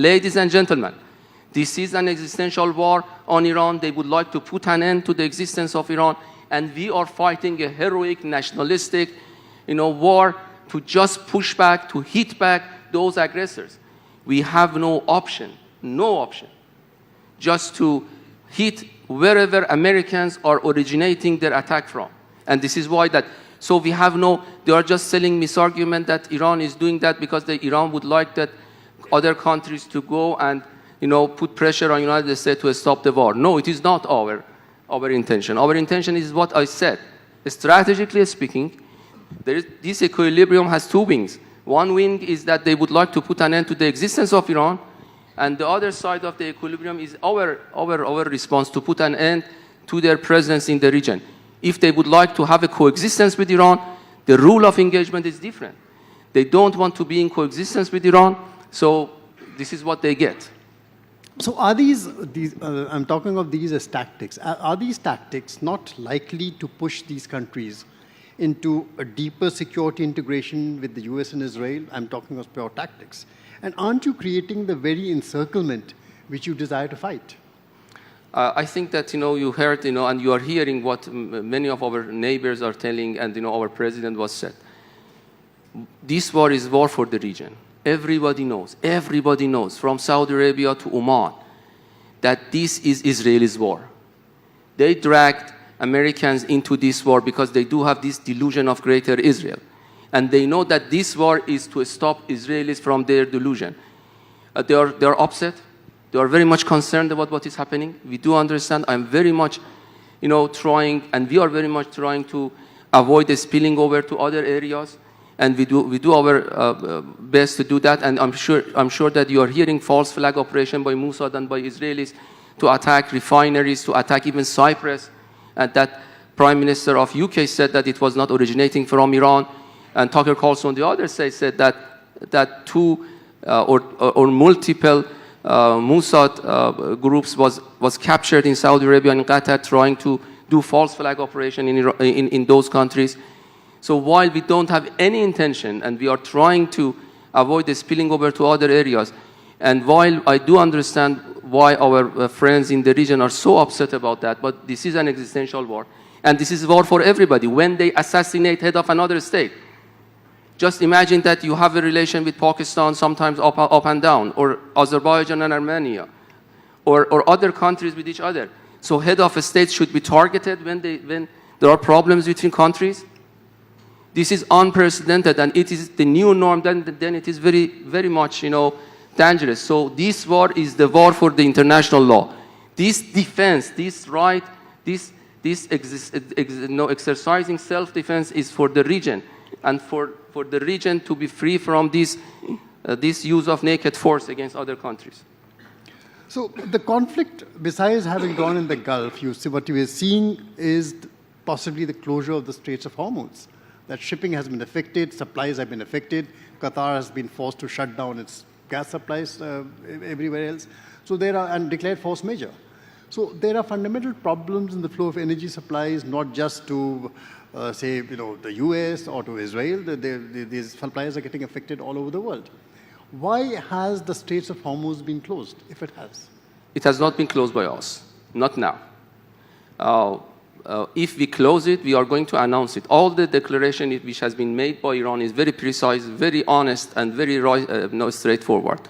Ladies and gentlemen, this is an existential war on Iran. They would like to put an end to the existence of Iran, and we are fighting a heroic, nationalistic, war to just push back, to hit back those aggressors. We have no option, just to hit wherever Americans are originating their attack from. And this is why so we have they are just selling misargument that Iran is doing that because Iran would like that other countries to go and, put pressure on the United States to stop the war. No, it is not our intention. Our intention is what I said. Strategically speaking, this equilibrium has two wings. One wing is that they would like to put an end to the existence of Iran, and the other side of the equilibrium is our response to put an end to their presence in the region. If they would like to have a coexistence with Iran, the rule of engagement is different. They don't want to be in coexistence with Iran, so this is what they get. So are these I'm talking of these as tactics. Are these tactics not likely to push these countries into a deeper security integration with the US and Israel? I'm talking of pure tactics. And aren't you creating the very encirclement which you desire to fight? I think that, you heard, and you are hearing what many of our neighbors are telling, and, our president was said. This war is war for the region. Everybody knows, from Saudi Arabia to Oman, that this is Israel's war. They dragged Americans into this war because they do have this delusion of greater Israel. And they know that this war is to stop Israelis from their delusion. They are upset. They are very much concerned about what is happening. We do understand. I'm very much, trying, and we are very much trying to avoid the spilling over to other areas. And we do our best to do that. And I'm sure that you are hearing false flag operation by Mossad and by Israelis to attack refineries, to attack even Cyprus. And that Prime Minister of UK said that it was not originating from Iran. And Tucker Carlson, the other side, said that two or multiple Mossad groups was captured in Saudi Arabia and Qatar trying to do false flag operation in those countries. So while we don't have any intention and we are trying to avoid the spilling over to other areas, and while I do understand why our friends in the region are so upset about that, but this is an existential war, and this is a war for everybody. When they assassinate head of another state, just imagine that you have a relation with Pakistan, sometimes up and down, or Azerbaijan and Armenia, or other countries with each other. So head of a state should be targeted when there are problems between countries. This is unprecedented, and it is the new norm. Then it is very, very much, dangerous. So this war is the war for the international law. This defense, this right, exercising self-defense is for the region, and for the region to be free from this use of naked force against other countries. So the conflict, besides having gone in the Gulf, what you are seeing is possibly the closure of the Straits of Hormuz. That shipping has been affected, supplies have been affected. Qatar has been forced to shut down its gas supplies everywhere else. So and declared force majeure. So there are fundamental problems in the flow of energy supplies, not just to, say, the US or to Israel. These supplies are getting affected all over the world. Why has the Straits of Hormuz been closed, if it has? It has not been closed by us, not now. If we close it, we are going to announce it. All the declaration which has been made by Iran is very precise, very honest, and very straightforward.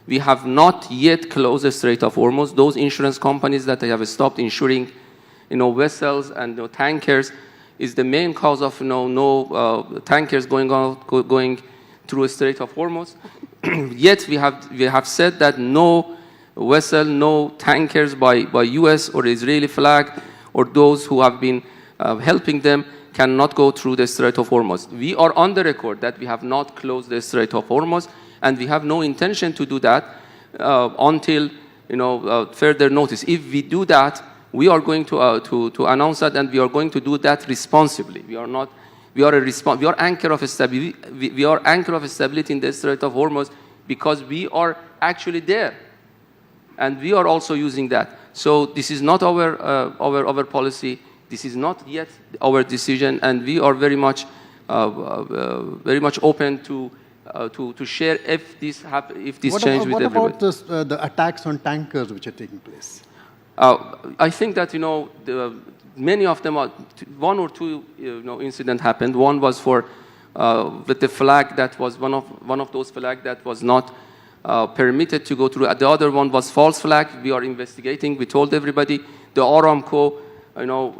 We have not yet closed the Strait of Hormuz. Those insurance companies that they have stopped insuring, vessels and tankers, is the main cause of no tankers going through a Strait of Hormuz. Yet we have said that no vessel, no tankers by U.S. or Israeli flag, or those who have been helping them, cannot go through the Strait of Hormuz. We are on the record that we have not closed the Strait of Hormuz, and we have no intention to do that until further notice. If we do that, we are going to announce that, and we are going to do that responsibly. We are anchor of stability. We are anchor of stability in the Strait of Hormuz because we are actually there, and we are also using that. So this is not our policy. This is not yet our decision, and we are very much open to to share if this change with what everybody. about this, the attacks on tankers which are taking place? I think that many of them are one or two incidents happened. One was for with the flag that was one of those flags that was not permitted to go through. The other one was false flag. We are investigating. We told everybody the Aramco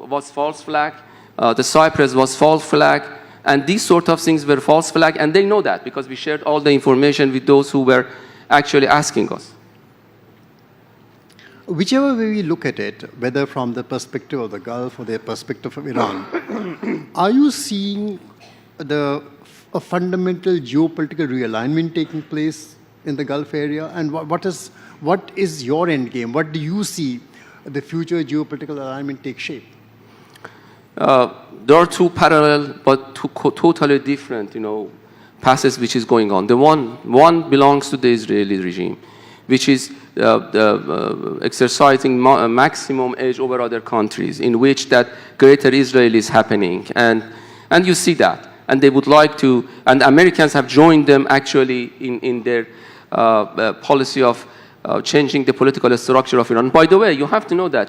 was false flag. The Cyprus was false flag. And these sort of things were false flag, and they know that because we shared all the information with those who were actually asking us. Whichever way we look at it, whether from the perspective of the Gulf or the perspective of Iran, are you seeing a fundamental geopolitical realignment taking place in the Gulf area? And what is your end game? What do you see the future geopolitical alignment take shape? There are two parallel but totally different, passes which is going on. The one belongs to the Israeli regime, which is exercising maximum edge over other countries, in which that greater Israel is happening, and you see that, and they would like to, and Americans have joined them actually in their policy of changing the political structure of Iran. By the way, you have to know that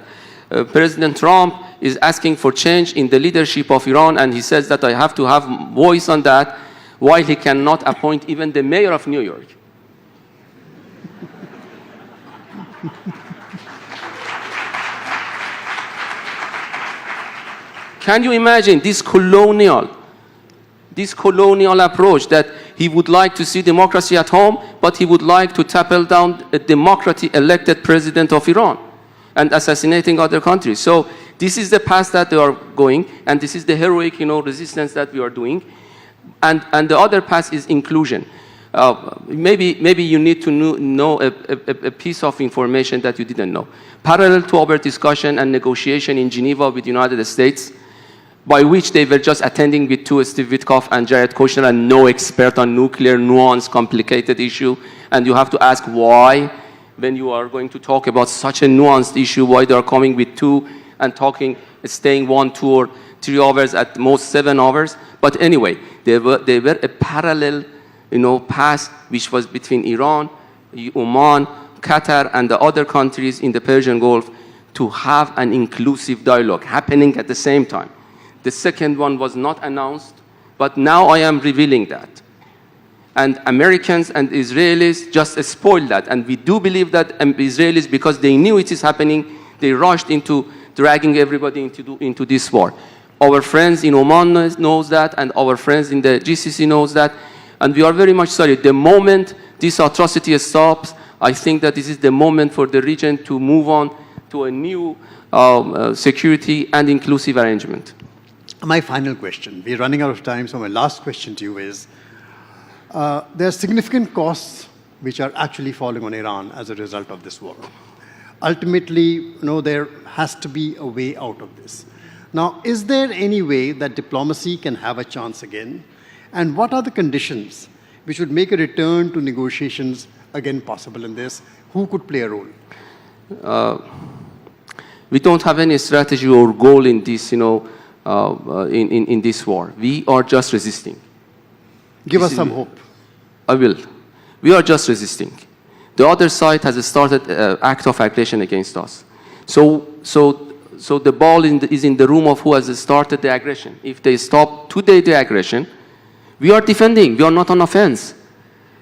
President Trump is asking for change in the leadership of Iran, and he says that I have to have voice on that, while he cannot appoint even the mayor of New York. Can you imagine this colonial approach that he would like to see democracy at home, but he would like to topple down a democratically elected president of Iran and assassinating other countries? So this is the path that they are going, and this is the heroic, resistance that we are doing. And the other path is inclusion. Maybe you need to know a piece of information that you didn't know. Parallel to our discussion and negotiation in Geneva with the United States, by which they were just attending with Steve Witkoff and Jared Kushner, and no expert on nuclear, nuanced, complicated issue. And you have to ask why, when you are going to talk about such a nuanced issue, why they are coming with two and staying 1, 2, or 3 hours, at most 7 hours. But anyway, they were a parallel, path which was between Iran, Oman, Qatar, and the other countries in the Persian Gulf to have an inclusive dialogue happening at the same time. The second one was not announced, but now I am revealing that. And Americans and Israelis just spoiled that. And we do believe that Israelis, because they knew it is happening, they rushed into dragging everybody into this war. Our friends in Oman knows that, and our friends in the GCC knows that. And we are very much sorry. The moment this atrocity stops, I think that this is the moment for the region to move on to a new security and inclusive arrangement. My final question, we're running out of time, so my last question to you is, there are significant costs which are actually falling on Iran as a result of this war. Ultimately, there has to be a way out of this. Now, is there any way that diplomacy can have a chance again? And what are the conditions which would make a return to negotiations again possible in this? Who could play a role? We don't have any strategy or goal in this, in this war. We are just resisting. Give us some hope. I will. We are just resisting. The other side has started an act of aggression against us. So the ball is in the room of who has started the aggression. If they stop today the aggression, we are defending. We are not on offense.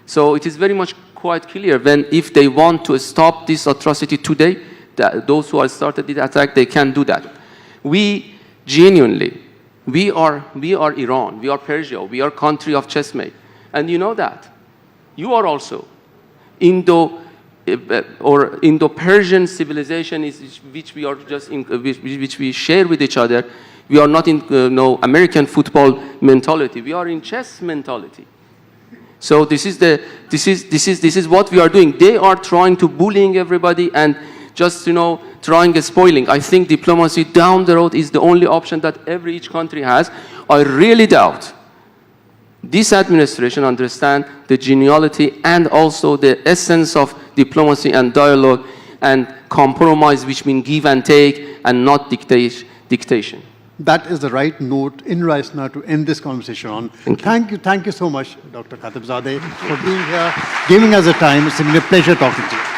So it is very much quite clear if they want to stop this atrocity today, those who have started the attack, they can do that. We genuinely, we are Iran, we are Persia, we are country of chessmate, and you know that. You are also. Indo-Persian civilization which we are which we share with each other. We are not in American football mentality. We are in chess mentality. So this is what we are doing. They are trying to bullying everybody and just trying spoiling. I think diplomacy down the road is the only option that each country has. I really doubt this administration understands the geniality and also the essence of diplomacy and dialogue and compromise, which means give and take and not dictation. that is the right note in Raisna to end this conversation on. Thank you so much, Dr. Khatibzadeh, for being here, giving us the time. It's been a pleasure talking to you.